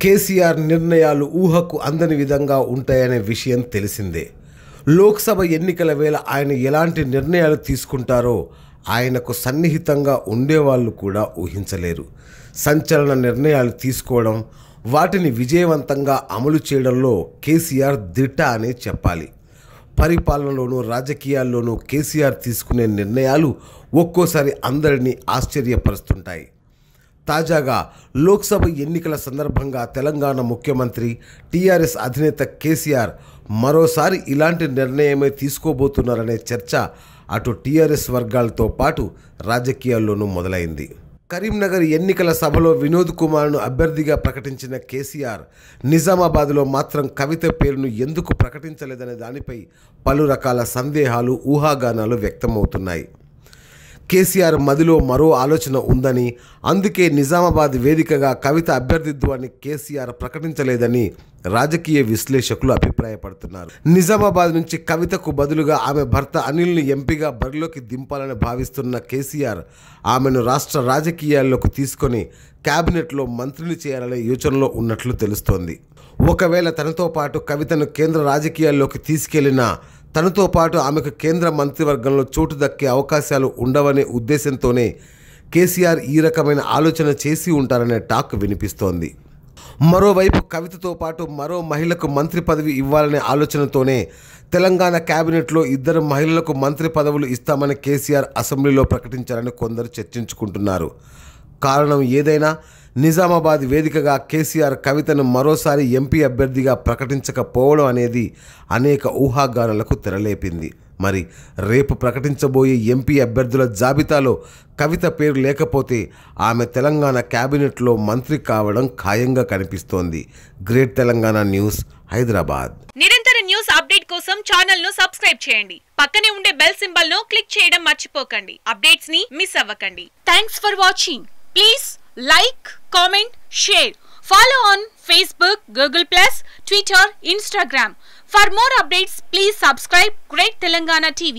కేసీఆర్ నిర్ణయాలు ఊహకు అందని విధంగా ఉంటాయనే విషయం తెలిసిందే. లోక్సభ ఎన్నికల వేళ ఆయన ఎలాంటి నిర్ణయాలు తీసుకుంటారో ఆయనకు సన్నిహితంగా ఉండేవాళ్ళు కూడా ఊహించలేరు. సంచలన నిర్ణయాలు తీసుకోవడం, వాటిని విజయవంతంగా అమలు చేయడంలో కేసీఆర్ దిట్ట అనే చెప్పాలి. పరిపాలనలోనూ రాజకీయాల్లోనూ కేసీఆర్ తీసుకునే నిర్ణయాలు ఒక్కోసారి అందరినీ ఆశ్చర్యపరుస్తుంటాయి. తాజాగా లోక్సభ ఎన్నికల సందర్భంగా తెలంగాణ ముఖ్యమంత్రి టీఆర్ఎస్ అధినేత కేసీఆర్ మరోసారి ఇలాంటి నిర్ణయమే తీసుకోబోతున్నారనే చర్చ అటు టీఆర్ఎస్ వర్గాలతో పాటు రాజకీయాల్లోనూ మొదలైంది. కరీంనగర్ ఎన్నికల సభలో వినోద్ కుమార్ను అభ్యర్థిగా ప్రకటించిన కేసీఆర్ నిజామాబాద్లో మాత్రం కవిత పేరును ఎందుకు ప్రకటించలేదనే దానిపై పలు రకాల సందేహాలు, ఊహాగానాలు వ్యక్తమవుతున్నాయి. కేసీఆర్ మదిలో మరో ఆలోచన ఉందని, అందుకే నిజామాబాద్ వేదికగా కవిత అభ్యర్థిత్వాన్ని కేసీఆర్ ప్రకటించలేదని రాజకీయ విశ్లేషకులు అభిప్రాయపడుతున్నారు. నిజామాబాద్ నుంచి కవితకు బదులుగా ఆమె భర్త అనిల్ని ఎంపీగా బరిలోకి దింపాలని భావిస్తున్న కేసీఆర్ ఆమెను రాష్ట్ర రాజకీయాల్లోకి తీసుకొని కేబినెట్లో మంత్రిని చేయాలనే యోచనలో ఉన్నట్లు తెలుస్తోంది. ఒకవేళ తనతో పాటు కవితను కేంద్ర రాజకీయాల్లోకి తీసుకెళ్లినా తనతో పాటు ఆమెకు కేంద్ర మంత్రివర్గంలో చోటు దక్కే అవకాశాలు ఉండవనే ఉద్దేశంతోనే కేసీఆర్ ఈ రకమైన ఆలోచన చేసి ఉంటారనే టాక్ వినిపిస్తోంది. మరోవైపు కవితతో పాటు మరో మహిళకు మంత్రి పదవి ఇవ్వాలనే ఆలోచనతోనే తెలంగాణ కేబినెట్లో 2 మహిళలకు మంత్రి పదవులు ఇస్తామని కేసీఆర్ అసెంబ్లీలో ప్రకటించారని కొందరు చర్చించుకుంటున్నారు. కారణం ఏదైనా నిజామాబాద్ వేదికగా కేసీఆర్ కవితను మరోసారి ఎంపీ అభ్యర్థిగా ప్రకటించకపోవడం అనేది అనేక ఊహాగానాలకు తెరలేపింది. మరి రేపు ప్రకటించబోయే ఎంపీ అభ్యర్థుల జాబితాలో కవిత పేరు లేకపోతే ఆమె తెలంగాణ కేబినెట్లో మంత్రి కావడం ఖాయంగా కనిపిస్తోంది. Great Telangana news, Hyderabad. నిరంతర న్యూస్ అప్డేట్ కోసం ఛానల్ ను సబ్స్క్రైబ్ చేయండి. పక్కనే ఉండే బెల్ సింబల్ ను క్లిక్ చేయడం మర్చిపోకండి. అప్డేట్స్ ని మిస్ అవ్వకండి. Thanks for watching. Please like, comment, share. Follow on Facebook, Google+, Twitter, Instagram. For more updates, please subscribe Great Telangana TV.